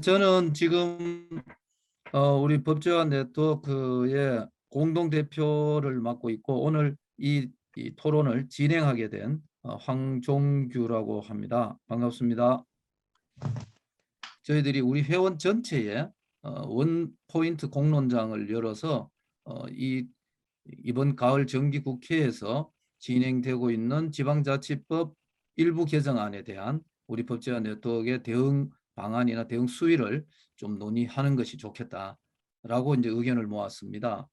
저는 지금 우리 법제화 네트워크의 공동대표를 맡고 있고 오늘 이 토론을 진행하게 된 황종규라고 합니다. 반갑습니다. 저희들이 우리 회원 전체에 원포인트 공론장을 열어서 이번 가을 정기국회에서 진행되고 있는 지방자치법 일부 개정안에 대한 우리 법제화 네트워크의 대응 방안이나 대응 수위를 좀 논의하는 것이 좋겠다라고 이제 의견을 모았습니다.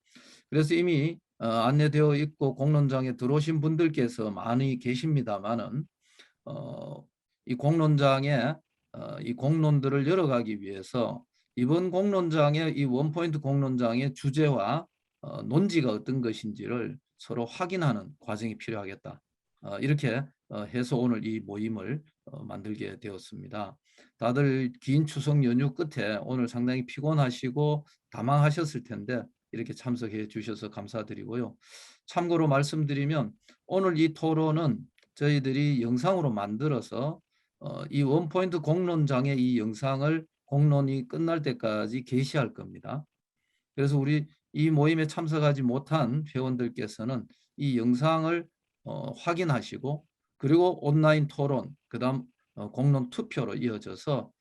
그래서 이미 안내되어 있고 공론장에 들어오신 분들께서 많이 계십니다만은 이 공론장에 이 공론들을 열어가기 위해서 이번 공론장의 이 원포인트 공론장의 주제와 논지가 어떤 것인지를 서로 확인하는 과정이 필요하겠다. 이렇게 해서 오늘 이 모임을 만들게 되었습니다. 다들 긴 추석 연휴 끝에 오늘 상당히 피곤하시고 다망하셨을 텐데 이렇게 참석해 주셔서 감사드리고요. 참고로 말씀드리면 오늘 이 토론은 저희들이 영상으로 만들어서 이 원포인트 공론장의 이 영상을 공론이 끝날 때까지 게시할 겁니다. 그래서 우리 이 모임에 참석하지 못한 회원들께서는 이 영상을 확인하시고 그리고 온라인 토론, 그다음 공론 투표로 이어져서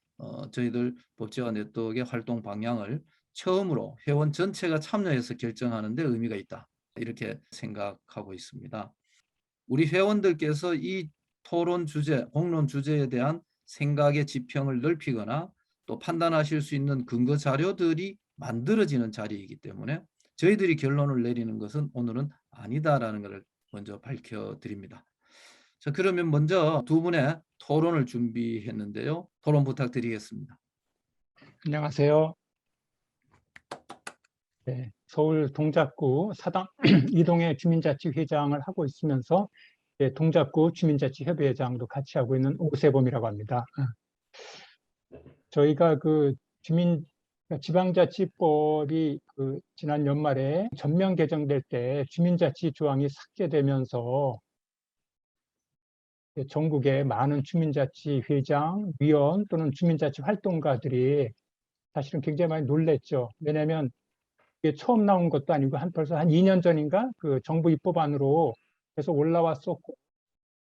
저희들 법제화 네트워크의 활동 방향을 처음으로 회원 전체가 참여해서 결정하는 데 의미가 있다. 이렇게 생각하고 있습니다. 우리 회원들께서 이 토론 주제, 공론 주제에 대한 생각의 지평을 넓히거나 또 판단하실 수 있는 근거 자료들이 만들어지는 자리이기 때문에 저희들이 결론을 내리는 것은 오늘은 아니다라는 것을 먼저 밝혀드립니다. 자, 그러면 먼저 두 분의 토론을 준비했는데요. 토론 부탁드리겠습니다. 안녕하세요. 네, 서울 동작구 사당 이동의 주민자치회장을 하고 있으면서 동작구 주민자치협의회장도 같이 하고 있는 오세범이라고 합니다. 저희가 지방자치법이 지난 연말에 전면 개정될 때 주민자치 조항이 삭제되면서 전국의 많은 주민자치회장, 위원 또는 주민자치 활동가들이 사실은 굉장히 많이 놀랬죠. 왜냐하면 이게 처음 나온 것도 아니고 벌써 한 2년 전인가 그 정부 입법안으로 계속 올라왔었고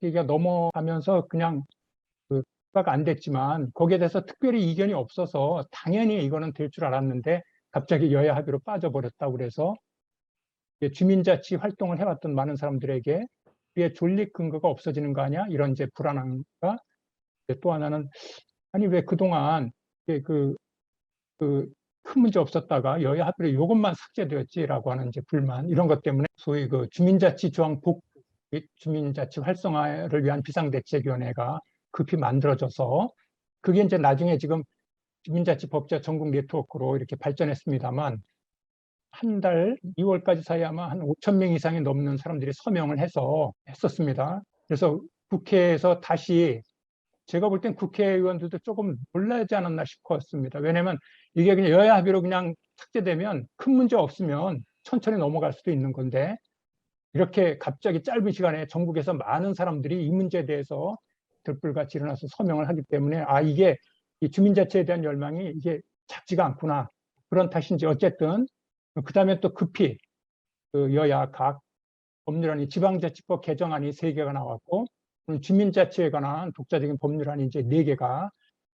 이게 넘어가면서 그냥 통과가 안 됐지만 거기에 대해서 특별히 이견이 없어서 당연히 이거는 될 줄 알았는데 갑자기 여야 합의로 빠져버렸다고 그래서 주민자치 활동을 해왔던 많은 사람들에게 그게 존립 근거가 없어지는 거 아니야? 이런 이제 불안함과 또 하나는 아니 왜 그동안 큰 문제 없었다가 여야 합의로 이것만 삭제되었지라고 하는 이제 불만 이런 것 때문에 소위 주민자치 조항 복구 및 주민자치 활성화를 위한 비상대책위원회가 급히 만들어져서 그게 이제 나중에 지금 주민자치 법제 전국 네트워크로 이렇게 발전했습니다만 한 달 2월까지 사이 아마 한 5천 명 이상이 넘는 사람들이 서명을 해서 했었습니다. 그래서 국회에서 다시 제가 볼 땐 국회의원들도 조금 놀라지 않았나 싶었습니다. 왜냐하면 이게 그냥 여야 합의로 그냥 삭제되면 큰 문제 없으면 천천히 넘어갈 수도 있는 건데 이렇게 갑자기 짧은 시간에 전국에서 많은 사람들이 이 문제에 대해서 들불같이 일어나서 서명을 하기 때문에 이게 이 주민자치에 대한 열망이 이게 작지가 않구나. 그런 탓인지 어쨌든 그 다음에 또 급히 여야 각 법률안이 지방자치법 개정안이 3개가 나왔고 주민자치에 관한 독자적인 법률안이 이제 4개가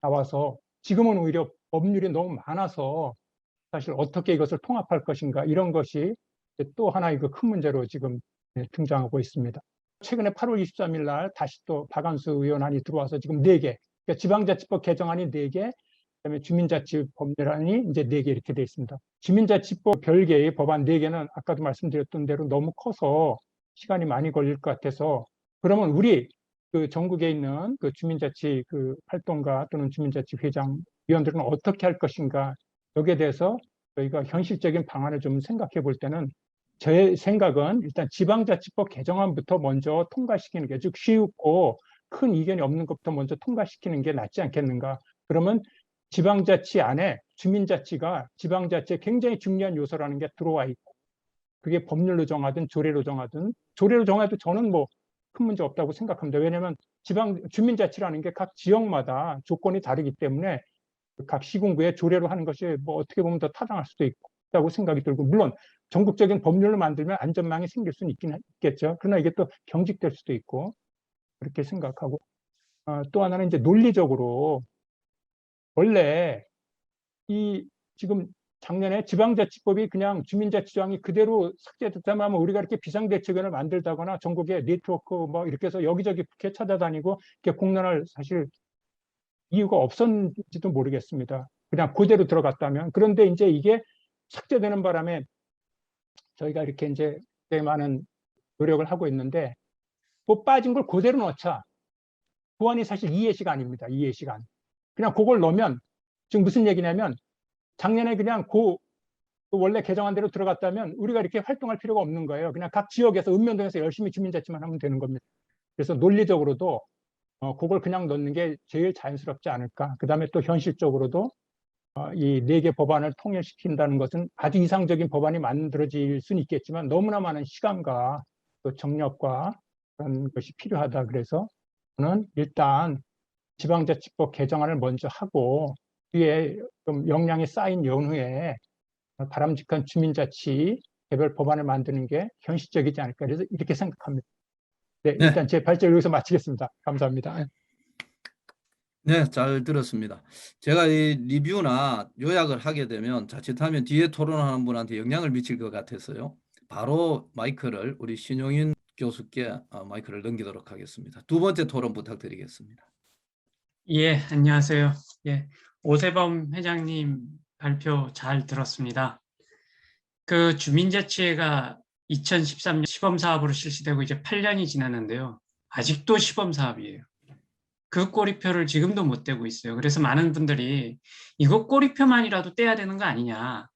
나와서 지금은 오히려 법률이 너무 많아서 사실 어떻게 이것을 통합할 것인가 이런 것이 또 하나의 큰 문제로 지금 등장하고 있습니다. 최근에 8월 23일 날 다시 또 박한수 의원안이 들어와서 지금 4개, 그러니까 지방자치법 개정안이 4개, 그다음에 주민자치 법률안이 이제 4개 이렇게 되어 있습니다. 주민자치법 별개의 법안 4개는 아까도 말씀드렸던 대로 너무 커서 시간이 많이 걸릴 것 같아서 그러면 우리 전국에 있는 주민자치 활동가 또는 주민자치 회장 위원들은 어떻게 할 것인가 여기에 대해서 저희가 현실적인 방안을 좀 생각해 볼 때는 제 생각은 일단 지방자치법 개정안부터 먼저 통과시키는 게 즉 쉽고 큰 이견이 없는 것부터 먼저 통과시키는 게 낫지 않겠는가. 그러면 지방자치 안에 주민자치가 지방자치의 굉장히 중요한 요소라는 게 들어와 있고 그게 법률로 정하든 조례로 정해도 저는 뭐 큰 문제 없다고 생각합니다. 왜냐하면 주민자치라는 게 각 지역마다 조건이 다르기 때문에 각 시군구에 조례로 하는 것이 뭐 어떻게 보면 더 타당할 수도 있다고 생각이 들고, 물론 전국적인 법률을 만들면 안전망이 생길 수는 있겠죠. 그러나 이게 또 경직될 수도 있고 그렇게 생각하고, 또 하나는 이제 논리적으로 원래 이 지금 작년에 지방자치법이 그냥 주민자치조항이 그대로 삭제됐다면 하면 우리가 이렇게 비상대책위원회를 만들다거나 전국에 네트워크 뭐 이렇게 해서 여기저기 국회 찾아다니고 이렇게 공론할 사실 이유가 없었는지도 모르겠습니다. 그냥 그대로 들어갔다면. 그런데 이제 이게 삭제되는 바람에 저희가 이렇게 이제 꽤 많은 노력을 하고 있는데, 뭐 빠진 걸 그대로 넣자. 보안이 사실 이해시가 아닙니다. 이해시간. 그냥 그걸 넣으면 지금 무슨 얘기냐면 작년에 그냥 그 원래 개정한 대로 들어갔다면 우리가 이렇게 활동할 필요가 없는 거예요. 그냥 각 지역에서 읍면동에서 열심히 주민자치만 하면 되는 겁니다. 그래서 논리적으로도 그걸 그냥 넣는 게 제일 자연스럽지 않을까. 그다음에 또 현실적으로도 이 4개 법안을 통일시킨다는 것은 아주 이상적인 법안이 만들어질 수는 있겠지만 너무나 많은 시간과 또 정력과 그런 것이 필요하다. 그래서 저는 일단 지방자치법 개정안을 먼저 하고 뒤에 좀 역량이 쌓인 연후에 바람직한 주민자치 개별 법안을 만드는 게 현실적이지 않을까. 그래서 이렇게 생각합니다. 네, 네, 일단 제 발제를 여기서 마치겠습니다. 감사합니다. 네, 잘 들었습니다. 제가 이 리뷰나 요약을 하게 되면 자칫하면 뒤에 토론하는 분한테 영향을 미칠 것 같아서요. 바로 마이크를 우리 신용인 교수께 마이크를 넘기도록 하겠습니다. 두 번째 토론 부탁드리겠습니다. 예, 안녕하세요. 예, 오세범 회장님 발표 잘 들었습니다. 그 주민자치회가 2013년 시범사업으로 실시되고 이제 8년이 지났는데요. 아직도 시범사업이에요. 그 꼬리표를 지금도 못 떼고 있어요. 그래서 많은 분들이 이거 꼬리표만이라도 떼야 되는 거 아니냐.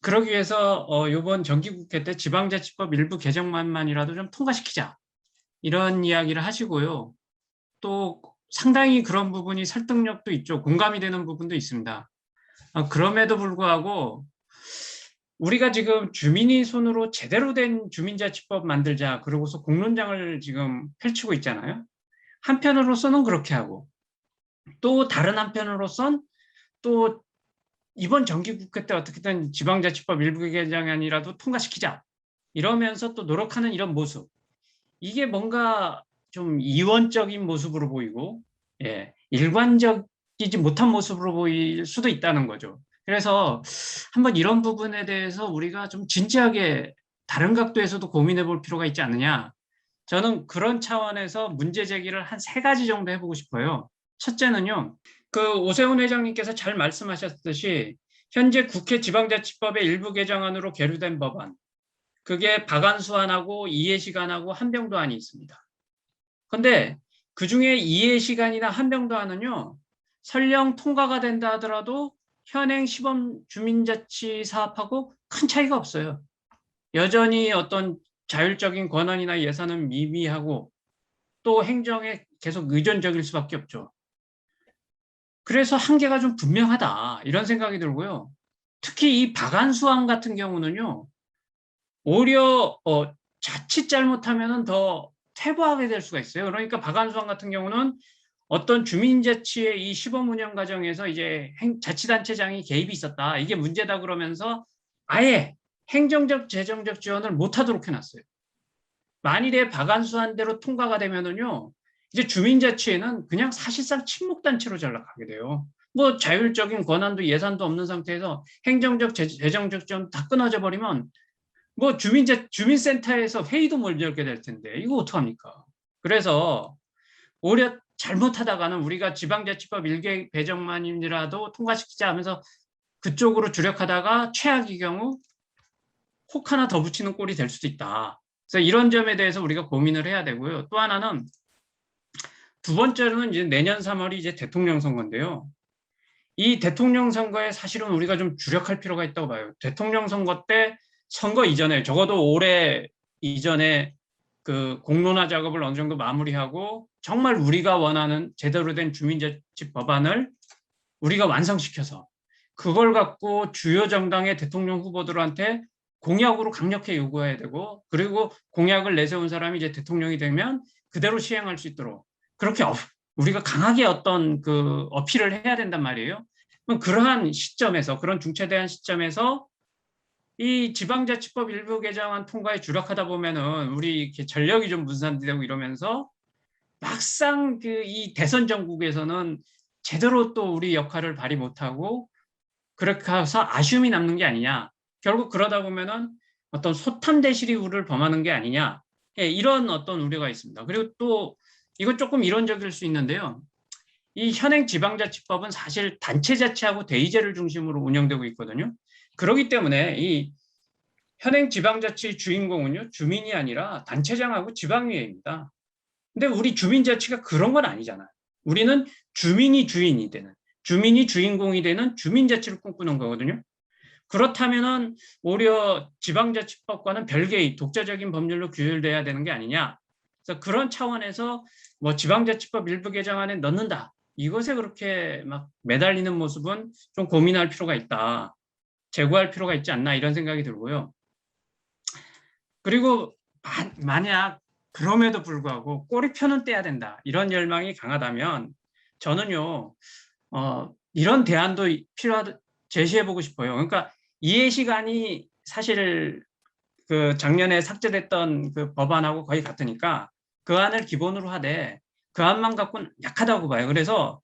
그러기 위해서 이번 정기국회 때 지방자치법 일부 개정안만이라도 좀 통과시키자. 이런 이야기를 하시고요. 또 상당히 그런 부분이 설득력도 있죠. 공감이 되는 부분도 있습니다. 그럼에도 불구하고 우리가 지금 주민이 손으로 제대로 된 주민자치법 만들자 그러고서 공론장을 지금 펼치고 있잖아요. 한편으로서는 그렇게 하고 또 다른 한편으로선 또 이번 정기국회 때 어떻게든 지방자치법 일부 개정안이라도 통과시키자 이러면서 또 노력하는 이런 모습, 이게 뭔가 좀 이원적인 모습으로 보이고 일관적이지 못한 모습으로 보일 수도 있다는 거죠. 그래서 한번 이런 부분에 대해서 우리가 좀 진지하게 다른 각도에서도 고민해 볼 필요가 있지 않느냐. 저는 그런 차원에서 문제 제기를 한 3가지 정도 해보고 싶어요. 첫째는요, 그 오세훈 회장님께서 잘 말씀하셨듯이 현재 국회 지방자치법의 일부 개정안으로 계류된 법안, 그게 박안수안하고 이해시간하고 한병도안이 있습니다. 그런데 그중에 이해시간이나 한병도안은요, 설령 통과가 된다 하더라도 현행 시범 주민자치 사업하고 큰 차이가 없어요. 여전히 어떤 자율적인 권한이나 예산은 미미하고 또 행정에 계속 의존적일 수밖에 없죠. 그래서 한계가 좀 분명하다 이런 생각이 들고요. 특히 이 박안수안 같은 경우는요, 오히려 자칫 잘못하면 더 퇴보하게 될 수가 있어요. 그러니까 박안수안 같은 경우는 어떤 주민자치의 이 시범 운영 과정에서 이제 자치단체장이 개입이 있었다. 이게 문제다 그러면서 아예 행정적, 재정적 지원을 못하도록 해놨어요. 만일에 박안수안대로 통과가 되면은요, 이제 주민자치회는 그냥 사실상 침묵단체로 전락하게 돼요. 뭐 자율적인 권한도 예산도 없는 상태에서 행정적, 재정적 지원 다 끊어져 버리면 뭐 주민센터에서 회의도 못 열게 될 텐데 이거 어떡합니까? 그래서 오히려 잘못하다가는 우리가 지방자치법 1개 개정만이라도 통과시키자 하면서 그쪽으로 주력하다가 최악의 경우 혹 하나 더 붙이는 꼴이 될 수도 있다. 그래서 이런 점에 대해서 우리가 고민을 해야 되고요. 또 하나는 두 번째로는 이제 내년 3월이 이제 대통령 선거인데요. 이 대통령 선거에 사실은 우리가 좀 주력할 필요가 있다고 봐요. 대통령 선거 때 선거 이전에 적어도 올해 이전에 그 공론화 작업을 어느 정도 마무리하고 정말 우리가 원하는 제대로 된 주민자치 법안을 우리가 완성시켜서 그걸 갖고 주요 정당의 대통령 후보들한테 공약으로 강력히 요구해야 되고, 그리고 공약을 내세운 사람이 이제 대통령이 되면 그대로 시행할 수 있도록 그렇게 우리가 강하게 어떤 그 어필을 해야 된단 말이에요. 그럼 그러한 시점에서, 그런 중차대한 시점에서 이 지방자치법 일부 개정안 통과에 주력하다 보면은 우리 이렇게 전력이 좀 분산되고 이러면서 막상 그 이 대선 전국에서는 제대로 또 우리 역할을 발휘 못하고 그렇게 해서 아쉬움이 남는 게 아니냐. 결국 그러다 보면은 어떤 소탐대실이를 범하는 게 아니냐. 예, 이런 어떤 우려가 있습니다. 그리고 또 이건 조금 이론적일 수 있는데요. 이 현행 지방자치법은 사실 단체자치하고 대의제를 중심으로 운영되고 있거든요. 그렇기 때문에 이 현행 지방자치 주인공은요, 주민이 아니라 단체장하고 지방의회입니다. 근데 우리 주민자치가 그런 건 아니잖아요. 우리는 주민이 주인이 되는, 주민이 주인공이 되는 주민자치를 꿈꾸는 거거든요. 그렇다면은 오히려 지방자치법과는 별개의 독자적인 법률로 규율돼야 되는 게 아니냐. 그래서 그런 차원에서 뭐 지방자치법 일부 개정안에 넣는다. 이것에 그렇게 막 매달리는 모습은 좀 고민할 필요가 있다. 제고할 필요가 있지 않나 이런 생각이 들고요. 그리고 만약 그럼에도 불구하고 꼬리표는 떼야 된다. 이런 열망이 강하다면 저는요, 이런 대안도 제시해보고 싶어요. 그러니까 이해 시간이 사실 그 작년에 삭제됐던 그 법안하고 거의 같으니까 그 안을 기본으로 하되 그 안만 갖고는 약하다고 봐요. 그래서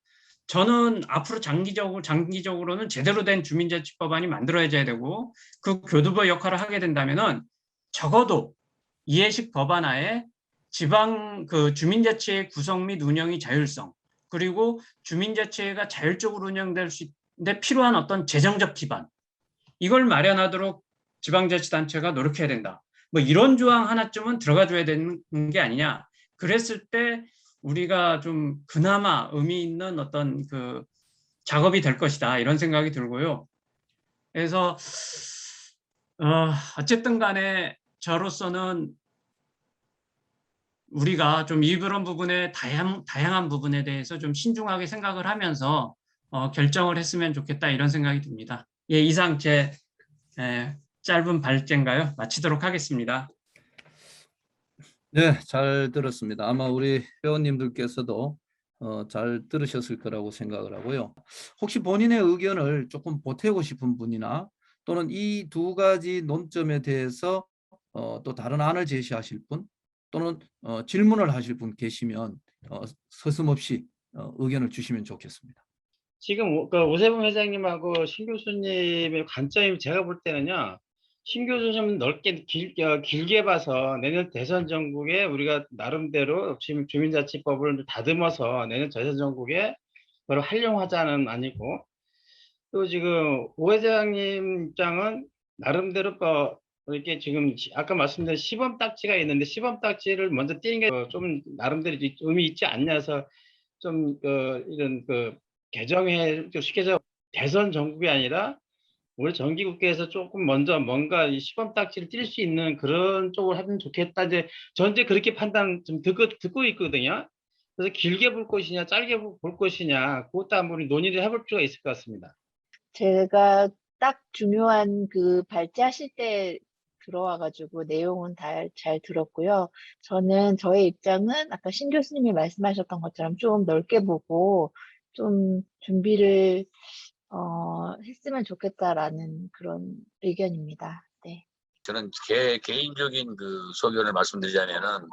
저는 앞으로 장기적으로는 제대로 된 주민자치법안이 만들어져야 되고 그 교두보 역할을 하게 된다면은 적어도 이해식 법안하에 지방 그 주민자치의 구성 및 운영의 자율성 그리고 주민자치가 자율적으로 운영될 수 있는데 필요한 어떤 재정적 기반 이걸 마련하도록 지방자치단체가 노력해야 된다. 뭐 이런 조항 하나쯤은 들어가줘야 되는 게 아니냐. 그랬을 때 우리가 좀 그나마 의미 있는 어떤 그 작업이 될 것이다. 이런 생각이 들고요. 그래서 어쨌든 간에 저로서는 우리가 좀 이런 부분에 다양한 부분에 대해서 좀 신중하게 생각을 하면서 결정을 했으면 좋겠다 이런 생각이 듭니다. 예, 이상 제 짧은 발제인가요? 마치도록 하겠습니다. 네, 잘 들었습니다. 아마 우리 회원님들께서도 잘 들으셨을 거라고 생각을 하고요. 혹시 본인의 의견을 조금 보태고 싶은 분이나 또는 이 두 가지 논점에 대해서 또 다른 안을 제시하실 분 또는 질문을 하실 분 계시면 서슴없이 의견을 주시면 좋겠습니다. 지금 그 오세범 회장님하고 신 교수님의 관점이 제가 볼 때는요. 신 교수님은 넓게 길게 봐서 내년 대선 전국에 우리가 나름대로 지금 주민자치법을 다듬어서 내년 대선 전국에 그걸 활용하자는 아니고 또 지금 오 회장님 입장은 나름대로 이렇게 지금 아까 말씀드린 시범 딱지가 있는데 시범 딱지를 먼저 띄는 게 좀 나름대로 의미 있지 않냐서 좀 이런 개정에 좀 쉽게 해서 대선 전국이 아니라 우리 정기국회에서 조금 먼저 뭔가 이 시범 딱지를 띨 수 있는 그런 쪽으로 하면 좋겠다. 이제 전제 그렇게 판단 좀 듣고 있거든요. 그래서 길게 볼 것이냐, 짧게 볼 것이냐, 그것도 한번 우리 논의를 해볼 필요가 있을 것 같습니다. 제가 딱 중요한 그 발제하실 때 들어와가지고 내용은 잘 들었고요. 저의 입장은 아까 신 교수님이 말씀하셨던 것처럼 좀 넓게 보고 좀 준비를 했으면 좋겠다라는 그런 의견입니다. 네. 저는 개인적인 그 소견을 말씀드리자면은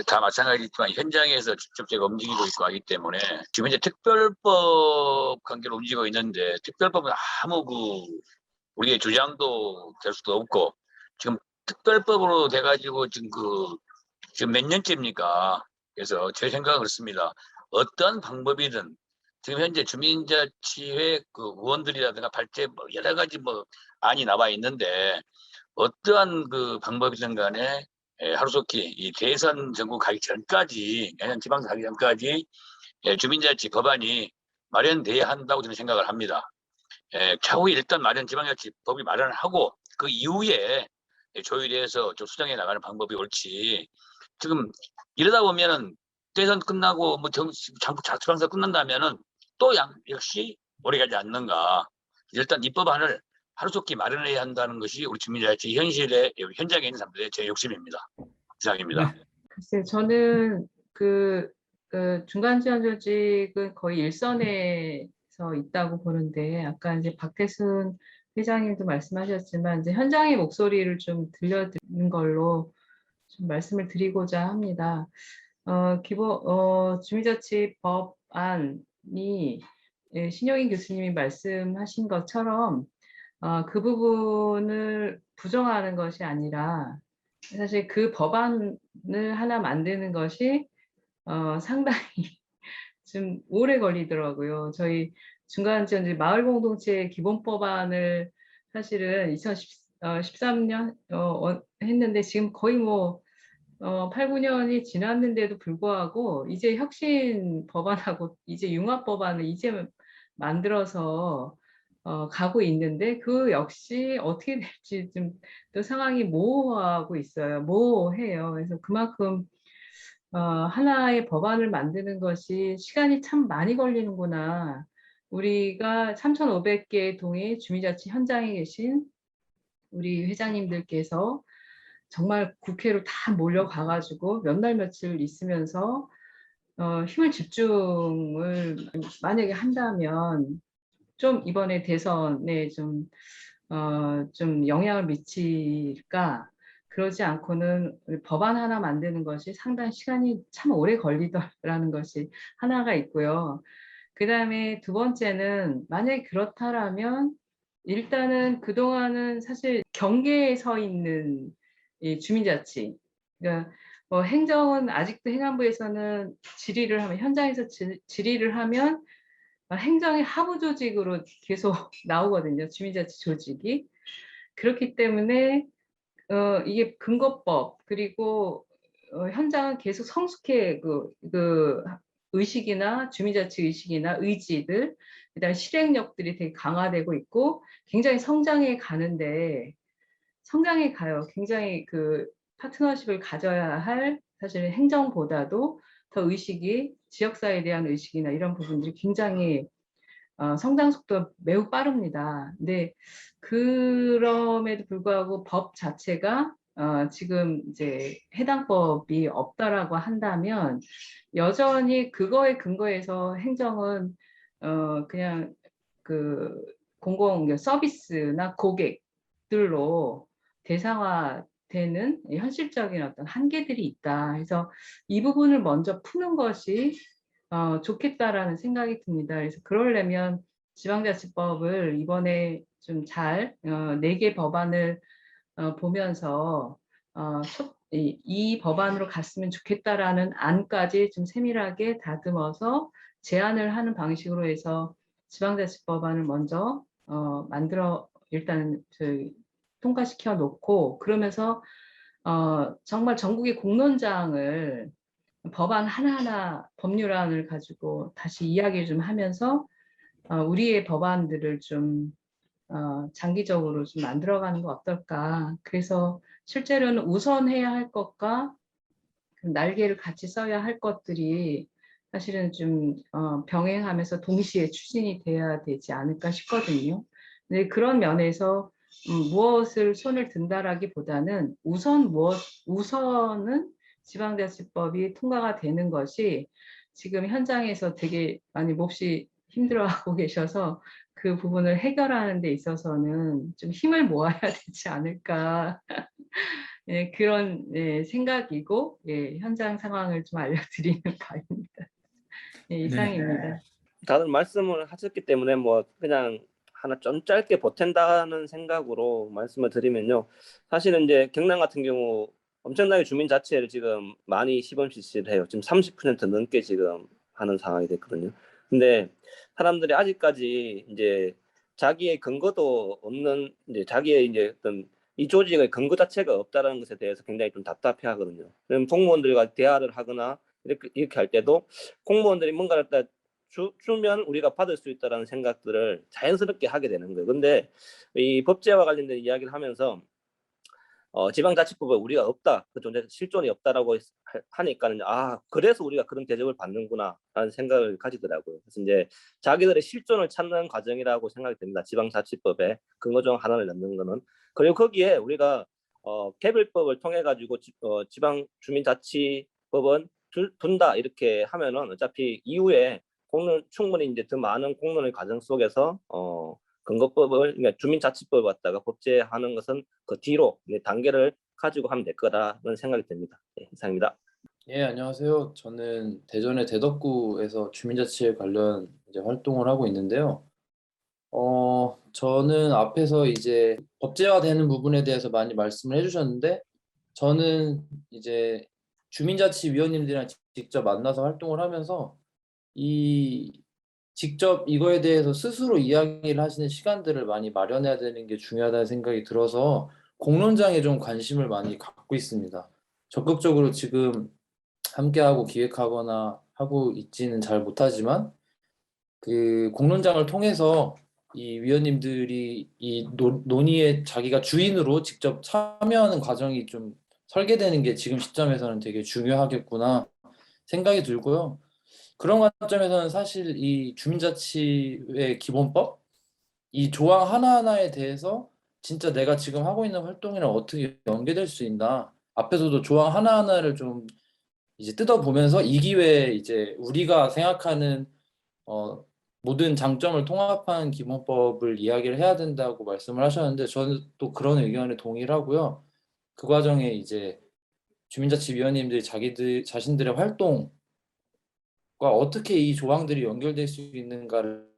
다 마찬가지지만 현장에서 직접 제가 움직이고 있고 하기 때문에 지금 이제 특별법 관계로 움직이고 있는데 특별법은 아무 우리의 주장도 될 수도 없고 지금 특별법으로 돼가지고 지금 몇 년째입니까? 그래서 제 생각은 그렇습니다. 어떤 방법이든 지금 현재 주민자치회 그 의원들이라든가 발제 여러 가지 안이 나와 있는데 어떠한 그 방법이든 간에 하루속히 이 대선 전국 가기 전까지 내년 지방선 가기 전까지 주민자치 법안이 마련돼야 한다고 저는 생각을 합니다. 차후에 일단 지방자치 법이 마련을 하고 그 이후에 조율해서 좀 수정해 나가는 방법이 옳지. 지금 이러다 보면은 대선 끝나고 지방선 끝난다면은 또 역시 오래가지 않는가. 일단 이 법안을 하루속히 마련해야 한다는 것이 우리 주민자치 현장에 있는 사람들의 제 욕심입니다. 이상입니다. 네. 글쎄요, 저는 그 중간지원 조직은 거의 일선에서 있다고 보는데, 아까 이제 박태순 회장님도 말씀하셨지만 이제 현장의 목소리를 좀 들려드리는 걸로 좀 말씀을 드리고자 합니다. 주민자치 법안이 신용인 교수님이 말씀하신 것처럼 그 부분을 부정하는 것이 아니라 사실 그 법안을 하나 만드는 것이 상당히 좀 오래 걸리더라고요. 저희 중간지원지 마을공동체 기본법안을 사실은 2013년 했는데 지금 거의 뭐 8, 9년이 지났는데도 불구하고 이제 혁신 법안하고 이제 융합 법안을 이제 만들어서 가고 있는데 그 역시 어떻게 될지 좀 또 상황이 모호하고 있어요. 모호해요. 그래서 그만큼 하나의 법안을 만드는 것이 시간이 참 많이 걸리는구나. 우리가 3,500개 동의 주민자치 현장에 계신 우리 회장님들께서 정말 국회로 다 몰려가가지고 몇 날 며칠 있으면서 힘을 집중을 만약에 한다면 좀 이번에 대선에 좀 영향을 미칠까? 그러지 않고는 법안 하나 만드는 것이 상당히 시간이 참 오래 걸리더라는 것이 하나가 있고요. 그 다음에 두 번째는 만약에 그렇다라면 일단은 그동안은 사실 경계에 서 있는 이 주민자치. 그러니까 행정은 아직도 행안부에서는 질의를 하면 현장에서 질의를 하면 행정의 하부 조직으로 계속 나오거든요. 주민자치 조직이. 그렇기 때문에 이게 근거법 그리고 현장은 계속 성숙해 그 의식이나 주민자치 의식이나 의지들 그다음 실행력들이 되게 강화되고 있고 굉장히 성장해 가는데 성장해 가요. 굉장히 그 파트너십을 가져야 할 사실 행정보다도 더 의식이 지역사회에 대한 의식이나 이런 부분들이 굉장히 성장 속도가 매우 빠릅니다. 근데 그럼에도 불구하고 법 자체가 지금 이제 해당 법이 없다라고 한다면 여전히 그거에 근거해서 행정은 그냥 그 공공 서비스나 고객들로 대상화되는 현실적인 어떤 한계들이 있다. 그래서 이 부분을 먼저 푸는 것이 좋겠다라는 생각이 듭니다. 그래서 그러려면 지방자치법을 이번에 좀 잘 4개 법안을 보면서 이 법안으로 갔으면 좋겠다라는 안까지 좀 세밀하게 다듬어서 제안을 하는 방식으로 해서 지방자치법안을 먼저 만들어 일단 통과시켜 놓고 그러면서 정말 전국의 공론장을 법안 하나하나 법률안을 가지고 다시 이야기를 좀 하면서 우리의 법안들을 좀 장기적으로 좀 만들어가는 거 어떨까. 그래서 실제로는 우선해야 할 것과 날개를 같이 써야 할 것들이 사실은 좀 병행하면서 동시에 추진이 돼야 되지 않을까 싶거든요. 근데 그런 면에서 무엇을 손을 든다라기보다는 우선은 지방자치법이 통과가 되는 것이 지금 현장에서 되게 많이 몹시 힘들어하고 계셔서 그 부분을 해결하는 데 있어서는 좀 힘을 모아야 되지 않을까. 예, 그런 생각이고 현장 상황을 좀 알려드리는 바입니다. 이상입니다. 다들 말씀을 하셨기 때문에 뭐 그냥 하나 좀 짧게 보탠다는 생각으로 말씀을 드리면요. 사실은 이제 경남 같은 경우 엄청나게 주민자치회를 지금 많이 시범 실시를 해요. 지금 30% 넘게 지금 하는 상황이 됐거든요. 근데 사람들이 아직까지 이제 자기의 근거도 없는 이제 자기의 이제 어떤 이 조직의 근거 자체가 없다는 것에 대해서 굉장히 좀 답답해 하거든요. 그럼 공무원들과 대화를 하거나 이렇게 할 때도 공무원들이 뭔가를 주면 우리가 받을 수 있다는 생각들을 자연스럽게 하게 되는 거예요. 근데 이 법제와 관련된 이야기를 하면서 지방자치법에 우리가 없다, 그 존재 실존이 없다라고 하니까는 그래서 우리가 그런 대접을 받는구나라는 생각을 가지더라고요. 그래서 이제 자기들의 실존을 찾는 과정이라고 생각이 됩니다. 지방자치법에 근거 중 하나를 넣는 거는. 그리고 거기에 우리가 개별법을 통해 가지고 지방 주민자치법은 둔다 이렇게 하면은 어차피 이후에 충분히 이제 더 많은 공론의 과정 속에서 근거법을 그러니까 주민자치법을 갖다가 법제하는 것은 그 뒤로 이제 단계를 가지고 하면 될 거다라는 생각이 듭니다. 네, 이상입니다. 예, 안녕하세요. 저는 대전의 대덕구에서 주민자치에 관련 이제 활동을 하고 있는데요. 저는 앞에서 이제 법제화되는 부분에 대해서 많이 말씀을 해주셨는데, 저는 이제 주민자치위원님들이랑 직접 만나서 활동을 하면서 직접 이거에 대해서 스스로 이야기를 하시는 시간들을 많이 마련해야 되는 게 중요하다는 생각이 들어서 공론장에 좀 관심을 많이 갖고 있습니다. 적극적으로 지금 함께하고 기획하거나 하고 있지는 잘 못하지만 그 공론장을 통해서 이 위원님들이 이 논의에 자기가 주인으로 직접 참여하는 과정이 좀 설계되는 게 지금 시점에서는 되게 중요하겠구나 생각이 들고요. 그런 관점에서는 사실 이 주민자치의 기본법, 이 조항 하나하나에 대해서 진짜 내가 지금 하고 있는 활동이랑 어떻게 연계될 수 있나, 앞에서도 조항 하나하나를 좀 이제 뜯어보면서 이 기회에 이제 우리가 생각하는 모든 장점을 통합한 기본법을 이야기를 해야 된다고 말씀을 하셨는데, 저는 또 그런 의견에 동의를 하고요. 그 과정에 이제 주민자치위원님들이 자신들의 활동과 어떻게 이 조항들이 연결될 수 있는가를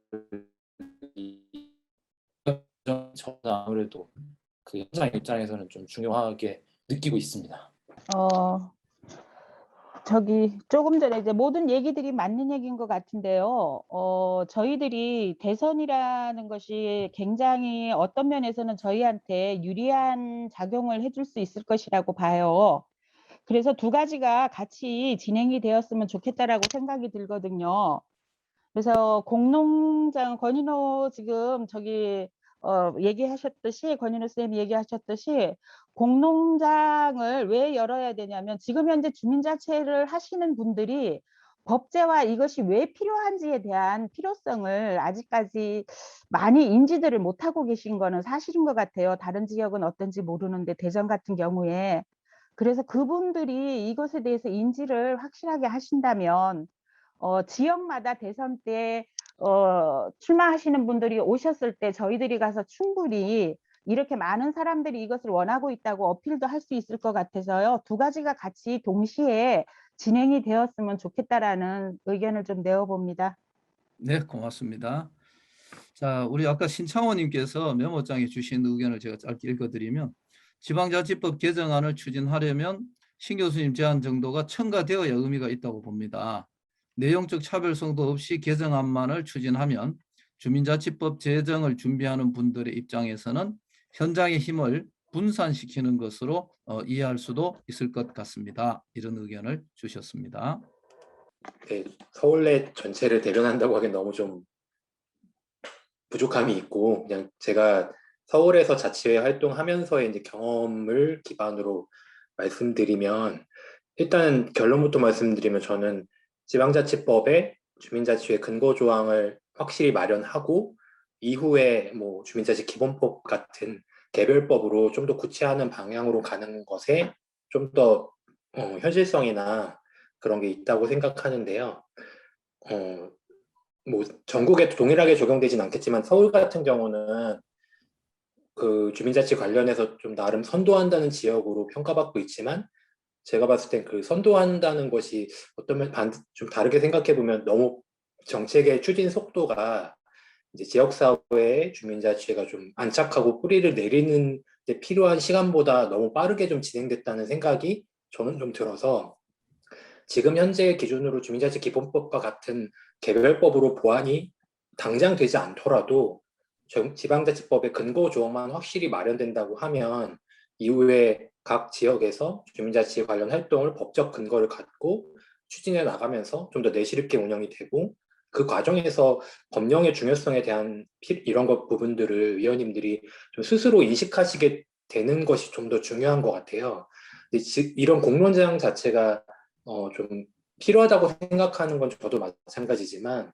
저는 아무래도 그 현장 입장에서는 좀 중요하게 느끼고 있습니다. 조금 전에 이제 모든 얘기들이 맞는 얘기인 것 같은데요. 저희들이 대선이라는 것이 굉장히 어떤 면에서는 저희한테 유리한 작용을 해줄 수 있을 것이라고 봐요. 그래서 두 가지가 같이 진행이 되었으면 좋겠다라고 생각이 들거든요. 그래서 공농장 권인호 지금 얘기하셨듯이, 권인호 쌤이 얘기하셨듯이 공농장을 왜 열어야 되냐면, 지금 현재 주민자치를 하시는 분들이 법제화 이것이 왜 필요한지에 대한 필요성을 아직까지 많이 인지들을 못하고 계신 거는 사실인 것 같아요. 다른 지역은 어떤지 모르는데 대전 같은 경우에. 그래서 그분들이 이것에 대해서 인지를 확실하게 하신다면 지역마다 대선 때 출마하시는 분들이 오셨을 때 저희들이 가서 충분히 이렇게 많은 사람들이 이것을 원하고 있다고 어필도 할 수 있을 것 같아서요. 두 가지가 같이 동시에 진행이 되었으면 좋겠다라는 의견을 좀 내어봅니다. 네, 고맙습니다. 자, 우리 아까 신창호님께서 메모장에 주신 의견을 제가 짧게 읽어드리면, 지방자치법 개정안을 추진하려면 신 교수님 제안 정도가 첨가되어야 의미가 있다고 봅니다. 내용적 차별성도 없이 개정안만을 추진하면 주민자치법 제정을 준비하는 분들의 입장에서는 현장의 힘을 분산시키는 것으로 이해할 수도 있을 것 같습니다. 이런 의견을 주셨습니다. 네, 서울내 전체를 대변한다고 하기엔 너무 좀 부족함이 있고, 그냥 제가 서울에서 자치회 활동하면서의 이제 경험을 기반으로 말씀드리면, 일단 결론부터 말씀드리면 저는 지방자치법에 주민자치회 근거조항을 확실히 마련하고 이후에 뭐 주민자치 기본법 같은 개별법으로 좀 더 구체화하는 방향으로 가는 것에 좀 더 현실성이나 그런 게 있다고 생각하는데요. 뭐 전국에 동일하게 적용되진 않겠지만 서울 같은 경우는 그 주민자치 관련해서 좀 나름 선도한다는 지역으로 평가받고 있지만, 제가 봤을 땐 그 선도한다는 것이 어떤 면 좀 다르게 생각해 보면 너무 정책의 추진 속도가 이제 지역사회의 주민자치회가 좀 안착하고 뿌리를 내리는 데 필요한 시간보다 너무 빠르게 좀 진행됐다는 생각이 저는 좀 들어서, 지금 현재 기준으로 주민자치 기본법과 같은 개별법으로 보완이 당장 되지 않더라도 지방자치법의 근거 조항만 확실히 마련된다고 하면 이후에 각 지역에서 주민자치 관련 활동을 법적 근거를 갖고 추진해 나가면서 좀 더 내실 있게 운영이 되고, 그 과정에서 법령의 중요성에 대한 이런 것 부분들을 위원님들이 좀 스스로 인식하시게 되는 것이 좀 더 중요한 것 같아요. 이런 공론장 자체가 좀 필요하다고 생각하는 건 저도 마찬가지지만,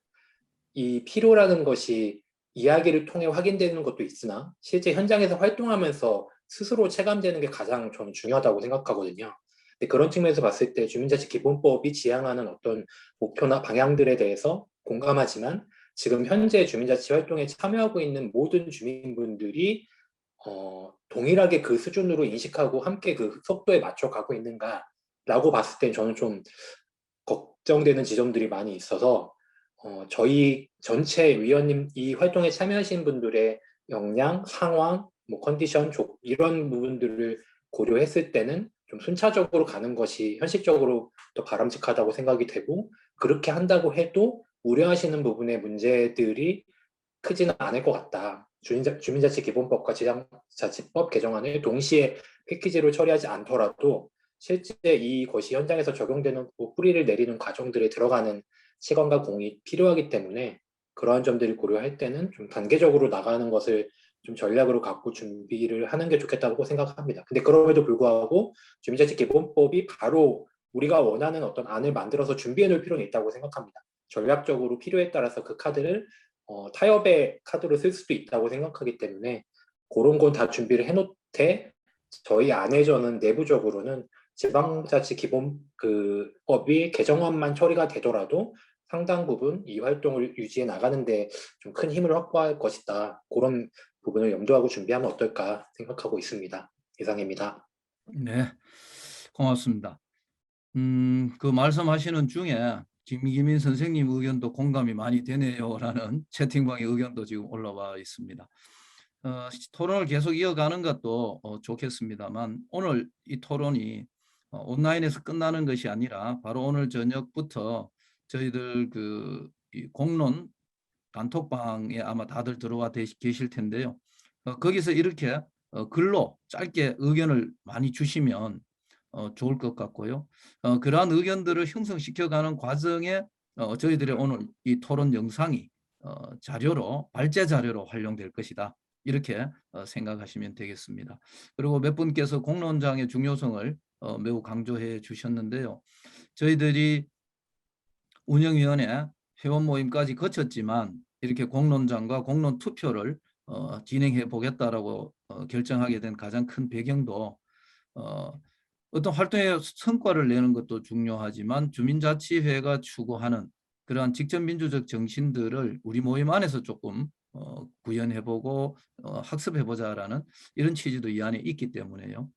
이 필요라는 것이 이야기를 통해 확인되는 것도 있으나 실제 현장에서 활동하면서 스스로 체감되는 게 가장 저는 중요하다고 생각하거든요. 근데 그런 측면에서 봤을 때 주민자치 기본법이 지향하는 어떤 목표나 방향들에 대해서 공감하지만 지금 현재 주민자치 활동에 참여하고 있는 모든 주민분들이 동일하게 그 수준으로 인식하고 함께 그 속도에 맞춰 가고 있는가라고 봤을 땐 저는 좀 걱정되는 지점들이 많이 있어서 저희 전체 위원님 이 활동에 참여하신 분들의 역량, 상황, 뭐 컨디션, 이런 부분들을 고려했을 때는 좀 순차적으로 가는 것이 현실적으로 더 바람직하다고 생각이 되고, 그렇게 한다고 해도 우려하시는 부분의 문제들이 크지는 않을 것 같다. 주민자치기본법과 지방자치법 개정안을 동시에 패키지로 처리하지 않더라도 실제 이것이 현장에서 적용되는 뿌리를 내리는 과정들에 들어가는 시간과 공이 필요하기 때문에 그러한 점들을 고려할 때는 좀 단계적으로 나가는 것을 좀 전략으로 갖고 준비를 하는 게 좋겠다고 생각합니다. 근데 그럼에도 불구하고 주민자치기본법이 바로 우리가 원하는 어떤 안을 만들어서 준비해 놓을 필요는 있다고 생각합니다. 전략적으로 필요에 따라서 그 카드를 타협의 카드로 쓸 수도 있다고 생각하기 때문에 그런 건 다 준비를 해놓되 저희 안에서는 내부적으로는 지방자치기본법이 개정안만 처리가 되더라도 상당 부분 이 활동을 유지해 나가는데 좀 큰 힘을 확보할 것이다. 그런 부분을 염두하고 준비하면 어떨까 생각하고 있습니다. 이상입니다. 네, 고맙습니다. 그 말씀하시는 중에 김기민 선생님 의견도 공감이 많이 되네요라는 채팅방의 의견도 지금 올라와 있습니다. 토론을 계속 이어가는 것도 좋겠습니다만 오늘 이 토론이 온라인에서 끝나는 것이 아니라 바로 오늘 저녁부터 저희들 이 공론 단톡방에 아마 다들 들어와 계실 텐데요. 거기서 이렇게 글로 짧게 의견을 많이 주시면 좋을 것 같고요. 그러한 의견들을 형성시켜가는 과정에 저희들의 오늘 이 토론 영상이 자료로, 발제 자료로 활용될 것이다. 이렇게 생각하시면 되겠습니다. 그리고 몇 분께서 공론장의 중요성을 매우 강조해 주셨는데요. 저희들이 운영위원회 회원 모임까지 거쳤지만 이렇게 공론장과 공론 투표를 진행해 보겠다라고 결정하게 된 가장 큰 배경도 어떤 활동의 성과를 내는 것도 중요하지만 주민자치회가 추구하는 그러한 직접민주적 정신들을 우리 모임 안에서 조금 구현해보고 학습해보자라는 이런 취지도 이 안에 있기 때문에요.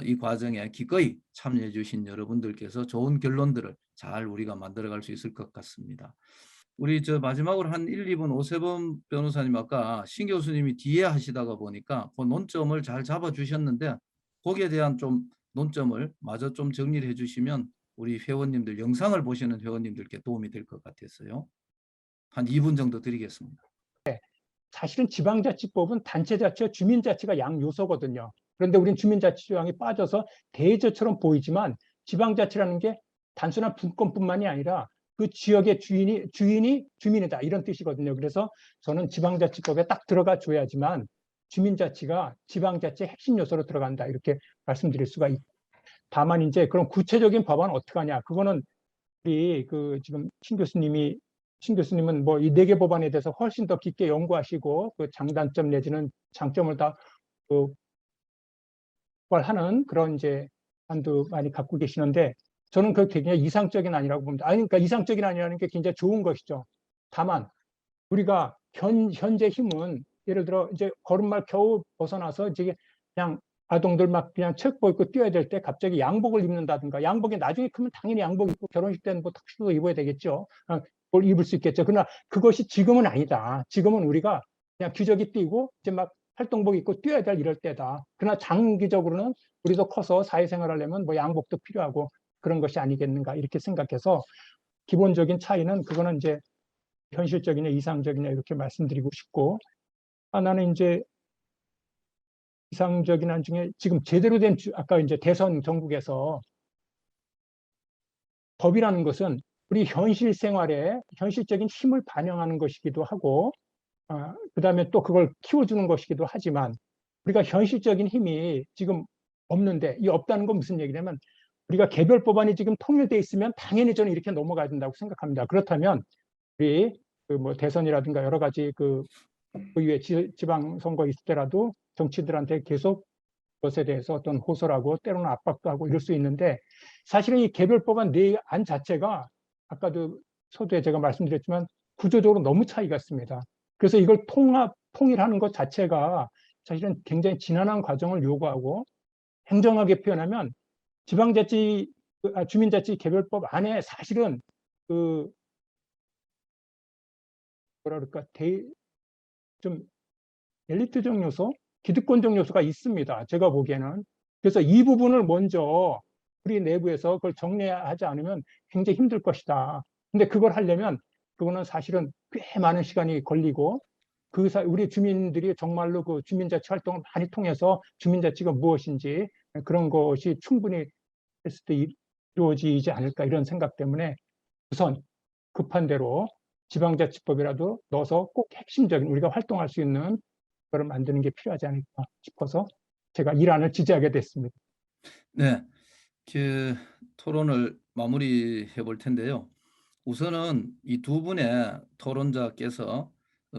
이 과정에 기꺼이 참여해 주신 여러분들께서 좋은 결론들을 잘 우리가 만들어갈 수 있을 것 같습니다. 우리 마지막으로 한 1, 2분 오세범 변호사님 아까 신 교수님이 뒤에 하시다가 보니까 그 논점을 잘 잡아주셨는데 거기에 대한 좀 논점을 마저 좀 정리를 해주시면 우리 회원님들, 영상을 보시는 회원님들께 도움이 될 것 같았어요. 한 2분 정도 드리겠습니다. 사실은 지방자치법은 단체자치와 주민자치가 양요소거든요. 그런데 우린 주민자치 조항이 빠져서 대조처럼 보이지만 지방자치라는 게 단순한 분권뿐만이 아니라 그 지역의 주인이 주민이다 이런 뜻이거든요. 그래서 저는 지방자치법에 딱 들어가 줘야지만 주민자치가 지방자치의 핵심 요소로 들어간다 이렇게 말씀드릴 수가 있고, 다만 이제 그런 구체적인 법안은 어떻게 하냐, 그거는 우리 지금 신 교수님은 뭐 이 4개 법안에 대해서 훨씬 더 깊게 연구하시고 그 장단점 내지는 장점을 다 하는 그런 이제 안도 많이 갖고 계시는데 저는 그게 굉장히 이상적인 아니라고 봅니다. 그러니까 이상적인 아니라는 게 굉장히 좋은 것이죠. 다만 우리가 현재 힘은 예를 들어 이제 걸음마 겨우 벗어나서 이제 그냥 아동들 막 그냥 책 벗고 뛰어야 될 때 갑자기 양복을 입는다든가, 양복이 나중에 크면 당연히 양복 입고 결혼식 때는 뭐 턱시도 입어야 되겠죠. 그걸 입을 수 있겠죠. 그러나 그것이 지금은 아니다. 지금은 우리가 그냥 기저귀 띄고 이제 막 활동복 입고 뛰어야 될 이럴 때다. 그러나 장기적으로는 우리도 커서 사회생활 하려면 뭐 양복도 필요하고 그런 것이 아니겠는가 이렇게 생각해서 기본적인 차이는 그거는 이제 현실적이냐 이상적이냐 이렇게 말씀드리고 싶고, 하나는 이제 이상적인 한 중에 지금 제대로 된 아까 이제 대선 전국에서 법이라는 것은 우리 현실 생활에 현실적인 힘을 반영하는 것이기도 하고 그다음에 또 그걸 키워주는 것이기도 하지만 우리가 현실적인 힘이 지금 없는데, 이 없다는 건 무슨 얘기냐면 우리가 개별 법안이 지금 통일돼 있으면 당연히 저는 이렇게 넘어가야 된다고 생각합니다. 그렇다면 우리 뭐 대선이라든가 여러 가지 의회 지방선거 있을 때라도 정치인들한테 계속 그것에 대해서 어떤 호소하고 때로는 압박도 하고 이럴 수 있는데, 사실은 이 개별 법안 안 자체가 아까도 서두에 제가 말씀드렸지만 구조적으로 너무 차이가 있습니다. 그래서 이걸 통일하는 것 자체가 사실은 굉장히 지난한 과정을 요구하고, 행정하게 표현하면 주민자치 개별법 안에 사실은 그 뭐라 그럴까, 좀 엘리트적 요소, 기득권적 요소가 있습니다. 제가 보기에는. 그래서 이 부분을 먼저 우리 내부에서 그걸 정리하지 않으면 굉장히 힘들 것이다. 근데 그걸 하려면 그거는 사실은 꽤 많은 시간이 걸리고, 우리 주민들이 정말로 그 주민자치 활동을 많이 통해서 주민자치가 무엇인지 그런 것이 충분히 했을 때 이루어지지 않을까, 이런 생각 때문에 우선 급한 대로 지방자치법이라도 넣어서 꼭 핵심적인 우리가 활동할 수 있는 걸 만드는 게 필요하지 않을까 싶어서 제가 일안을 지지하게 됐습니다. 네, 그 토론을 마무리해 볼 텐데요. 우선은 이 두 분의 토론자께서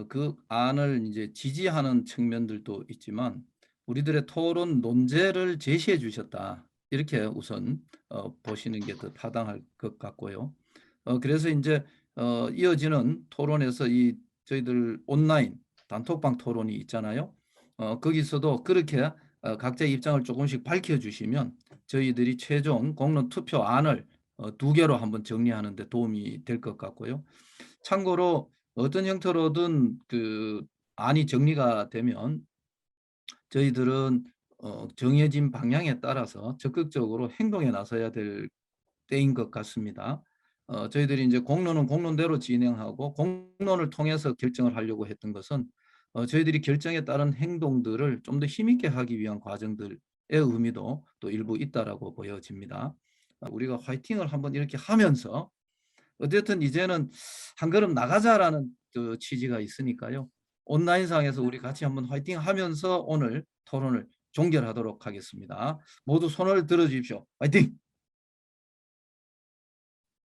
그 안을 이제 지지하는 측면들도 있지만 우리들의 토론 논제를 제시해 주셨다, 이렇게 우선 보시는 게 더 타당할 것 같고요. 그래서 이제 이어지는 토론에서 저희들 온라인 단톡방 토론이 있잖아요. 거기서도 그렇게 각자의 입장을 조금씩 밝혀주시면 저희들이 최종 공론 투표안을 2개로 한번 정리하는 데 도움이 될 것 같고요. 참고로 어떤 형태로든 그 안이 정리가 되면 저희들은 정해진 방향에 따라서 적극적으로 행동에 나서야 될 때인 것 같습니다. 저희들이 이제 공론은 공론대로 진행하고 공론을 통해서 결정을 하려고 했던 것은 저희들이 결정에 따른 행동들을 좀 더 힘있게 하기 위한 과정들의 의미도 또 일부 있다라고 보여집니다. 우리가 화이팅을 한번 이렇게 하면서 어쨌든 이제는 한 걸음 나가자라는 그 취지가 있으니까요. 온라인상에서 우리 같이 한번 화이팅 하면서 오늘 토론을 종결하도록 하겠습니다. 모두 손을 들어 주십시오. 화이팅!